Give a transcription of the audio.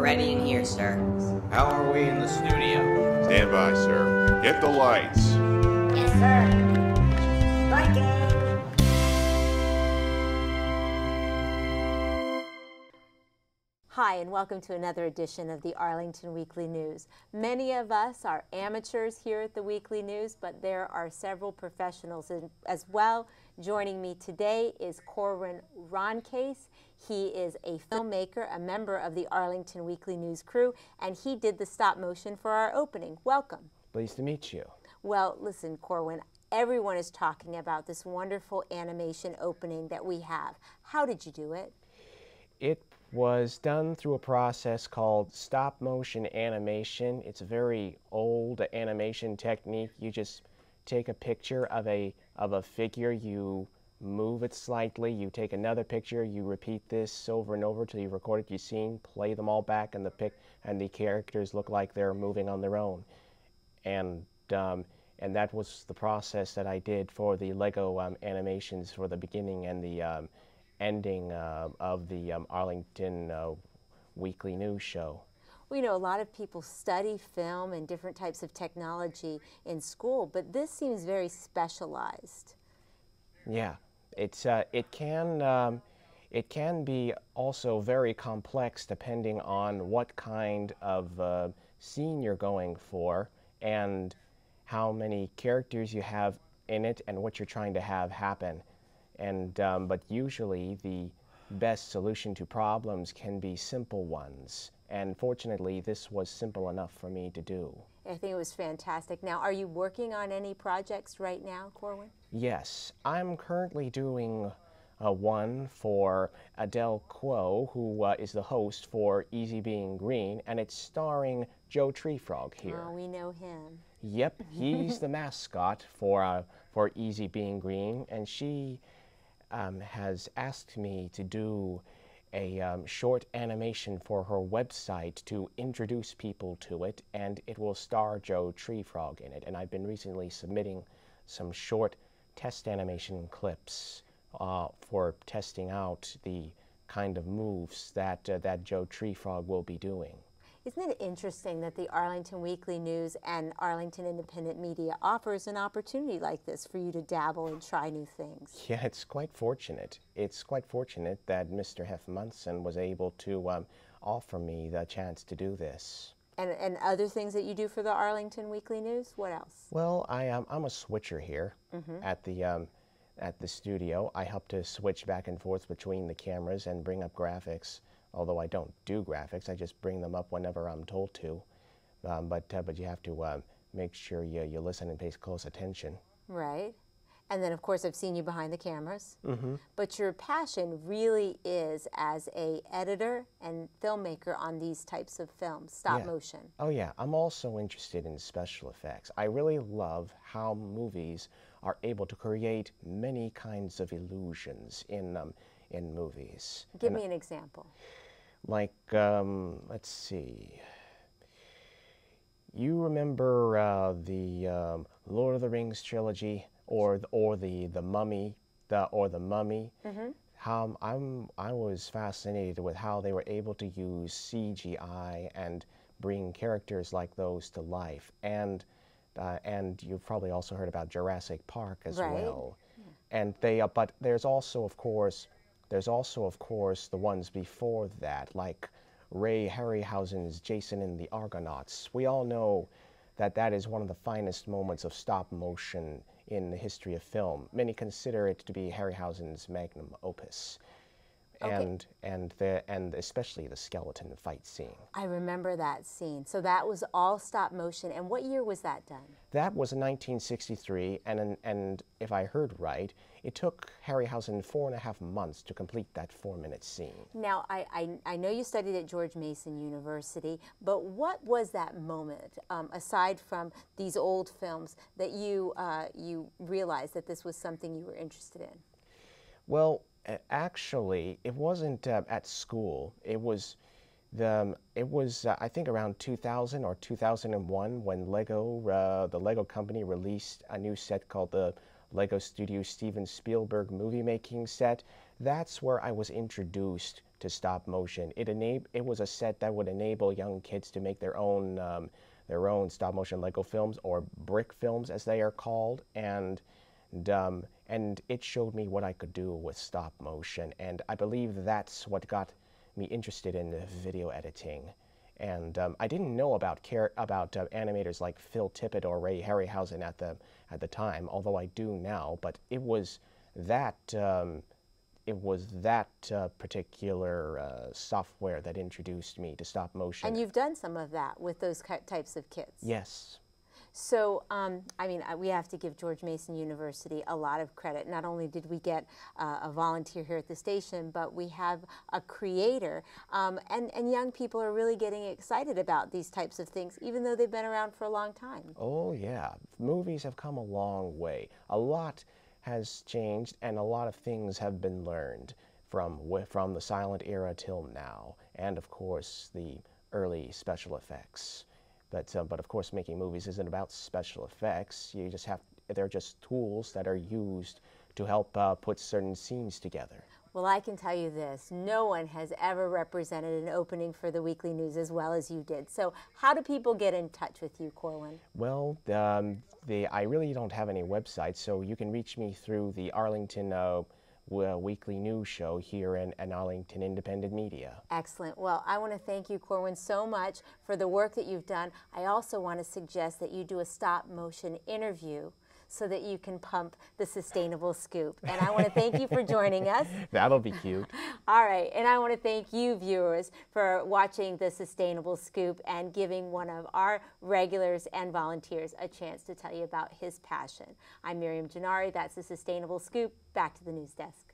ready in here, sir. How are we in the studio? Stand by, sir. Get the lights. Yes, sir. Striking. Hi, and welcome to another edition of the Arlington Weekly News. Many of us are amateurs here at the Weekly News, but there are several professionals as well. Joining me today is Corwin Roncace. He is a filmmaker, a member of the Arlington Weekly News crew, and he did the stop motion for our opening. Welcome. Pleased to meet you. Well, listen, Corwin, everyone is talking about this wonderful animation opening that we have. How did you do it? It was done through a process called stop motion animation. It's a very old animation technique. You just take a picture of a figure, you move it slightly, you take another picture, you repeat this over and over till you record it, you scene, play them all back, and the characters look like they're moving on their own. And that was the process that I did for the Lego animations for the beginning and the ending of the Arlington Weekly News show. Well, you know, a lot of people study film and different types of technology in school, but this seems very specialized. Yeah, it can be also very complex depending on what kind of scene you're going for and how many characters you have in it and what you're trying to have happen. And but usually the best solution to problems can be simple ones. And fortunately, this was simple enough for me to do. I think it was fantastic. Now, are you working on any projects right now, Corwin? Yes, I'm currently doing one for Adele Quo, who is the host for Easy Being Green, and it's starring Joe Treefrog here. Oh, we know him. Yep, he's the mascot for Easy Being Green, and she has asked me to do a short animation for her website to introduce people to it, and it will star Joe Treefrog in it. And I've been recently submitting some short test animation clips for testing out the kind of moves that Joe Treefrog will be doing. Isn't it interesting that the Arlington Weekly News and Arlington Independent Media offers an opportunity like this for you to dabble and try new things? Yeah, it's quite fortunate. It's quite fortunate that Mr. Heffmunson was able to offer me the chance to do this. And other things that you do for the Arlington Weekly News? What else? Well, I'm a switcher here at the studio. I help to switch back and forth between the cameras and bring up graphics. Although I don't do graphics, I just bring them up whenever I'm told to. But you have to make sure you listen and pay close attention. Right. And then, of course, I've seen you behind the cameras. Mm-hmm. But your passion really is as a editor and filmmaker on these types of films, stop motion. Oh, yeah. I'm also interested in special effects. I really love how movies are able to create many kinds of illusions in movies. Give me an example. Like, let's see. You remember the Lord of the Rings trilogy, or the Mummy, the Mummy? Mm-hmm. I was fascinated with how they were able to use CGI and bring characters like those to life. And you've probably also heard about Jurassic Park as well. Yeah. And but there's also, of course, the ones before that, like Ray Harryhausen's Jason and the Argonauts. We all know that that is one of the finest moments of stop motion in the history of film. Many consider it to be Harryhausen's magnum opus. Okay. And especially the skeleton fight scene. I remember that scene. So that was all stop motion. And what year was that done? That was in 1963, and if I heard right, it took Harryhausen 4.5 months to complete that 4-minute scene. Now, I know you studied at George Mason University, but what was that moment, aside from these old films, that you realized that this was something you were interested in? Well, actually, it wasn't at school. It was I think around 2000 or 2001 when the Lego company released a new set called the Lego Studio Steven Spielberg movie making set. That's where I was introduced to stop motion. It was a set that would enable young kids to make their own stop motion Lego films, or brick films as they are called, and it showed me what I could do with stop motion, and I believe that's what got me interested in video editing. And I didn't know about animators like Phil Tippett or Ray Harryhausen at the time, although I do now. But it was that particular software that introduced me to stop motion. And you've done some of that with those types of kids. Yes. So, I mean, we have to give George Mason University a lot of credit. Not only did we get a volunteer here at the station, but we have a creator. And young people are really getting excited about these types of things, even though they've been around for a long time. Oh, yeah. Movies have come a long way. A lot has changed, and a lot of things have been learned from the silent era till now, and, of course, the early special effects. But of course, making movies isn't about special effects. They're just tools that are used to help put certain scenes together. Well, I can tell you this, no one has ever represented an opening for the Weekly News as well as you did. So how do people get in touch with you, Corwin? Well, I really don't have any website, so you can reach me through the Arlington Weekly News show here in Arlington Independent Media. Excellent. Well, I want to thank you, Corwin, so much for the work that you've done. I also want to suggest that you do a stop motion interview so that you can pump the Sustainable Scoop. And I want to thank you for joining us. That'll be cute. All right. And I want to thank you, viewers, for watching the Sustainable Scoop and giving one of our regulars and volunteers a chance to tell you about his passion. I'm Miriam Gennari. That's the Sustainable Scoop. Back to the news desk.